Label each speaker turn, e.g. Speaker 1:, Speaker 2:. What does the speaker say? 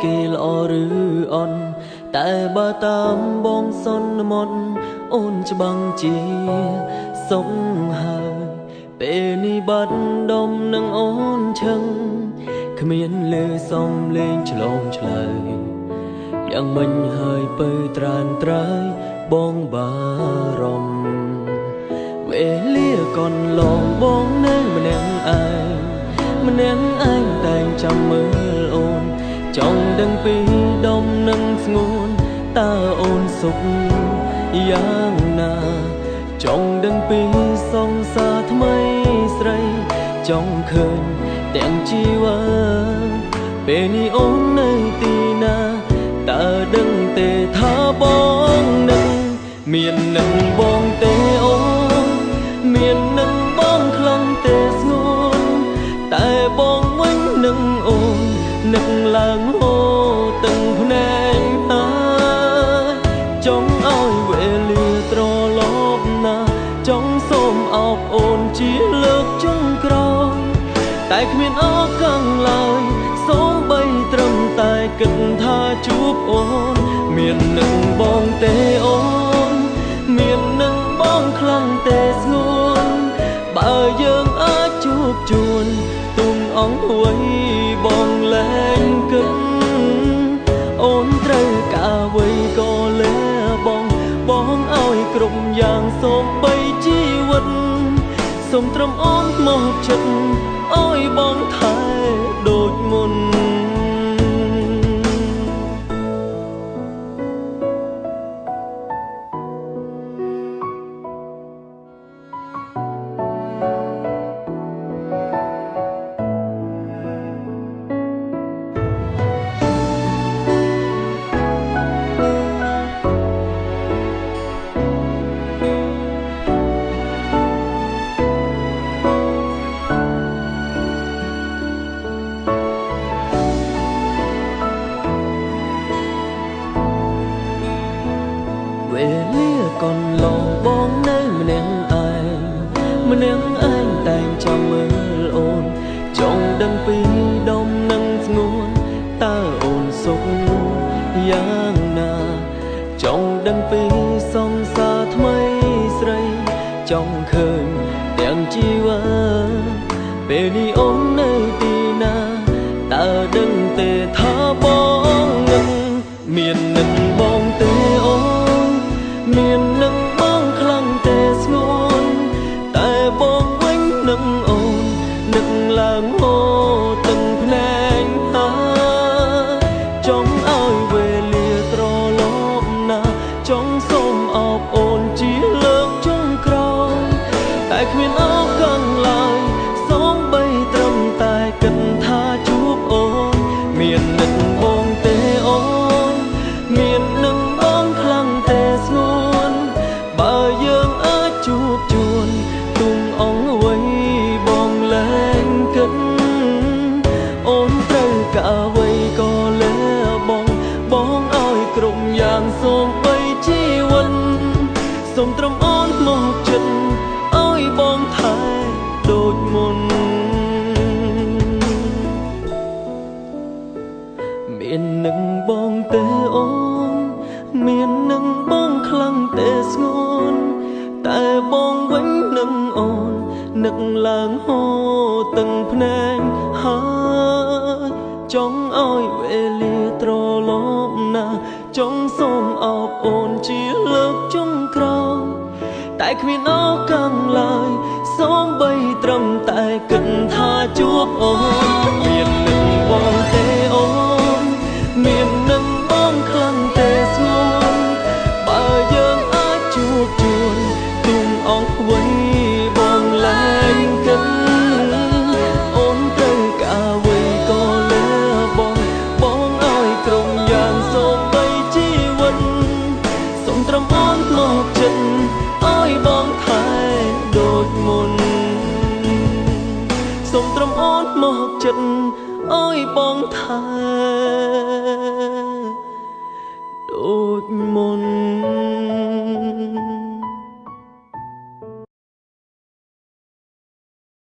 Speaker 1: គេល្អឬអន់តែបើតាមបងសន្មត់អូនច្បាំងជាសុខហើយពេលនេះបាត់ដុំនឹងអូនឈឹងគ្មានលើសំលេងឆ្លងឆ្លើយយ៉ាងមិញហើយពើត្រានត្រើយបងបារម្ភវេលាកន្លងបងនៅម្នាក់ឯងម្នាក់ឯងតែងចាំមើលអូនចង់ដឹងពីដុំនឹងស្ងួនតើអូនសុខយ៉ាងណាចង់ដឹងពីសង្សារថ្មីស្រីចង់ឃើញទាំងជីវិតពេលនេះអូននៅទីណាតើដឹងទេថាបងនឹងមាននឹងបងទេអូនមាននឹងបងខ្លាំងទេស្ងួនតែបងវិញនឹងអូននឹងឡើងហូរទាំងភ្នែកហើយចង់ឲ្យវេលាត្រឡប់ណាចង់សូមអបអូនជាលើកចុងក្រោយតែគ្មានឱកាសឡើយសូម្បីត្រឹមតែគិតថាជួបអូនមាននឹងបងទេអូនមាននឹងបងខ្លាំងទេស្ងួនបើយើងអាចជួបជួនទុំអង្ហួយបងលែងគិតអូនត្រូវការអ្វីក៏លែបងឲ្យគ្រប់យ៉ាងសូម្បីជីវិតសូមត្រឹមអូនមកចិត្តឲ្យបងថែដូចមុនវេលាកន្លងបងនៅម្នាក់ឯងម្នាក់ឯងតែងចាំមើលអូនចង់ដឹងពីដុំនឹងស្ងួនតើអូនសុខយ៉ាងណាចង់ដឹងពីសង្សារថ្មីស្រីចង់ឃើញទាំងជីវិតពេលនេះអូននៅទីណាតើដឹងទេថាបងនឹងមាននឹងបងទេអូនមាននឹងបងខ្លាំងទេស្ងួនតែបងវិញនឹងអូននឹកឡើងហូរទាំងភ្នែកហើយចង់ឲ្យវេលាត្រឡប់ណាចង់សូមអបអូនជាលើកចុងក្រោយតែគ្មានឱកាសឡើយសូម្បីត្រឹមតែគិតថាជួបអូនមាននឹងបងទេអូនមាននឹងបងខ្លាំងទេស្ងួនបើយើងអាចជួបជួនទុំអង្ហួយបងលែងគិតអូនត្រូវការអ្វីក៏លែបងឲ្យគ្រប់យ៉ាងសូម្បីជីវិតសូមត្រឹមអូនមកចិត្តឲ្យបងថែដូចមុនមាននឹងបងទេអូនមាននឹងបងខ្លាំងទេស្ងួនតែបងវិញនឹងអូននឹកឡើងហូរទាំងភ្នែកហើយចង់ឲ្យវេលាត្រឡប់ណាចង់សូមអបអូនជាលើកចុងក្រោយតែគ្មានឱកាសឡើយសូម្បីត្រឹមតែគិតថាជួបអូនមាននឹងបងទេអូនមាននឹងបងខ្លាំងទេស្ងួនបើយើងអាចជួបជួនទុំអង្ហួយបងលែងគិតអូនត្រូវការអ្វីក៏លែបងឲ្យគ្រប់យ៉ាងសូម្បីជីវិតសូមត្រឹមអូនមកចិត្តឲ្យបងថែដូចមុនសូមត្រឹមអូនមកចិត្តឲ្យបងថែដូចមុន